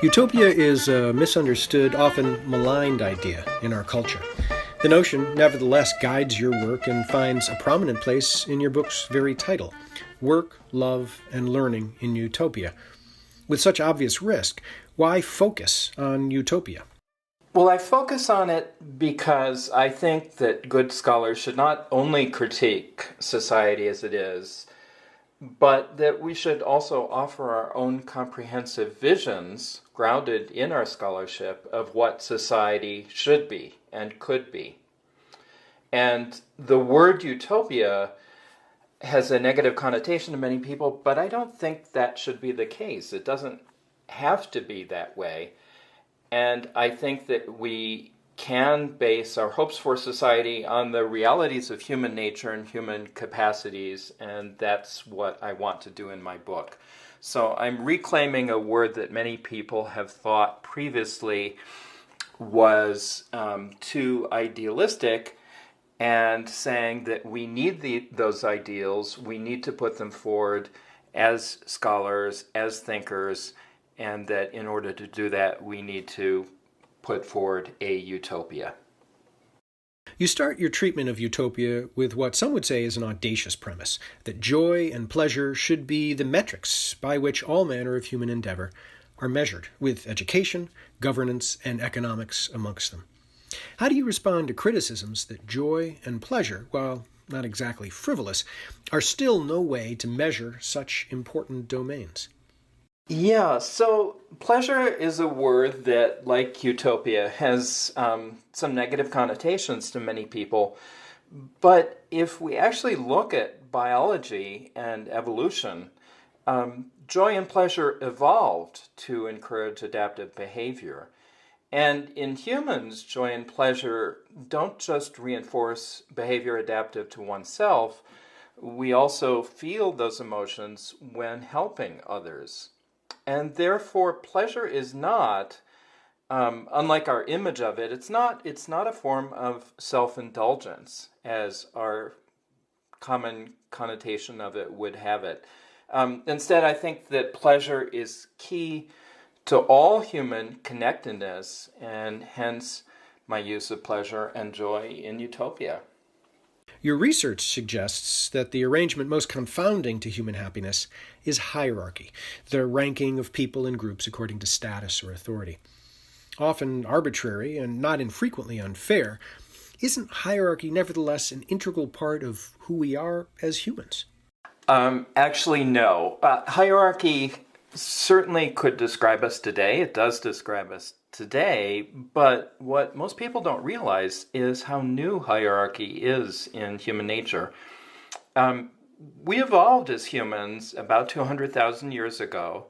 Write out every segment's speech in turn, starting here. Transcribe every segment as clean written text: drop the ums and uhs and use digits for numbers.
Utopia is a misunderstood, often maligned idea in our culture. The notion, nevertheless, guides your work and finds a prominent place in your book's very title: Work, Love, and Learning in Utopia. With such obvious risk, why focus on utopia? Well, I focus on it because I think that good scholars should not only critique society as it is, but that we should also offer our own comprehensive visions grounded in our scholarship of what society should be and could be. And the word utopia has a negative connotation to many people, but I don't think that should be the case. It doesn't have to be that way. And I think that we can base our hopes for society on the realities of human nature and human capacities, and that's what I want to do in my book. So I'm reclaiming a word that many people have thought previously was too idealistic, and saying that we need those ideals, we need to put them forward as scholars, as thinkers, and that in order to do that, we need to put forward a utopia. You start your treatment of utopia with what some would say is an audacious premise, that joy and pleasure should be the metrics by which all manner of human endeavor are measured, with education, governance, and economics amongst them. How do you respond to criticisms that joy and pleasure, while not exactly frivolous, are still no way to measure such important domains? Yeah, so pleasure is a word that, like utopia, has some negative connotations to many people. But if we actually look at biology and evolution, joy and pleasure evolved to encourage adaptive behavior. And in humans, joy and pleasure don't just reinforce behavior adaptive to oneself, we also feel those emotions when helping others. And therefore, pleasure is not, unlike our image of it, it's not a form of self-indulgence, as our common connotation of it would have it. Instead, I think that pleasure is key to all human connectedness, and hence my use of pleasure and joy in Utopia. Your research suggests that the arrangement most confounding to human happiness is hierarchy, the ranking of people and groups according to status or authority. Often arbitrary and not infrequently unfair, isn't hierarchy nevertheless an integral part of who we are as humans? Actually, no. Hierarchy certainly could describe us today. It does describe us today, but what most people don't realize is how new hierarchy is in human nature. We evolved as humans about 200,000 years ago,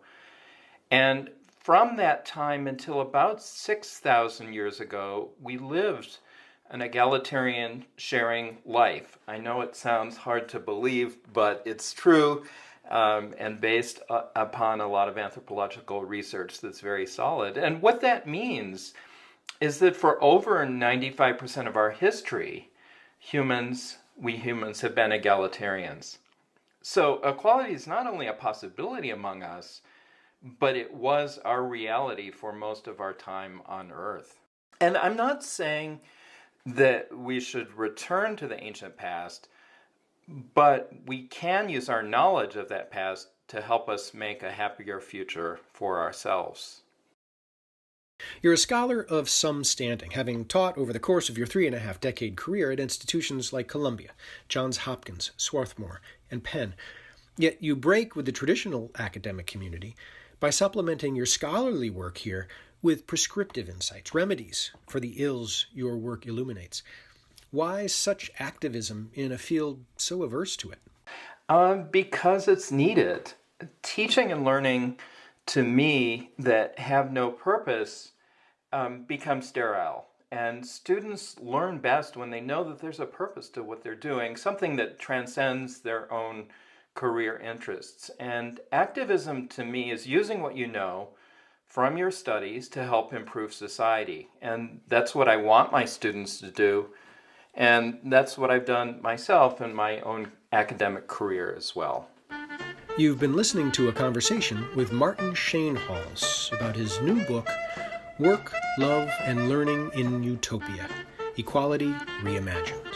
and from that time until about 6,000 years ago, we lived an egalitarian sharing life. I know it sounds hard to believe, but it's true. And based upon a lot of anthropological research that's very solid. And what that means is that for over 95% of our history, we humans have been egalitarians. So equality is not only a possibility among us, but it was our reality for most of our time on Earth. And I'm not saying that we should return to the ancient past, but we can use our knowledge of that past to help us make a happier future for ourselves. You're a scholar of some standing, having taught over the course of your 3.5-decade career at institutions like Columbia, Johns Hopkins, Swarthmore, and Penn. Yet you break with the traditional academic community by supplementing your scholarly work here with prescriptive insights, remedies for the ills your work illuminates. Why such activism in a field so averse to it? Because it's needed. Teaching and learning, to me, that have no purpose become sterile. And students learn best when they know that there's a purpose to what they're doing, something that transcends their own career interests. And activism, to me, is using what you know from your studies to help improve society. And that's what I want my students to do. And that's what I've done myself in my own academic career as well. You've been listening to a conversation with Martin Schoenhals about his new book, Work, Love, and Learning in Utopia, Equality Reimagined.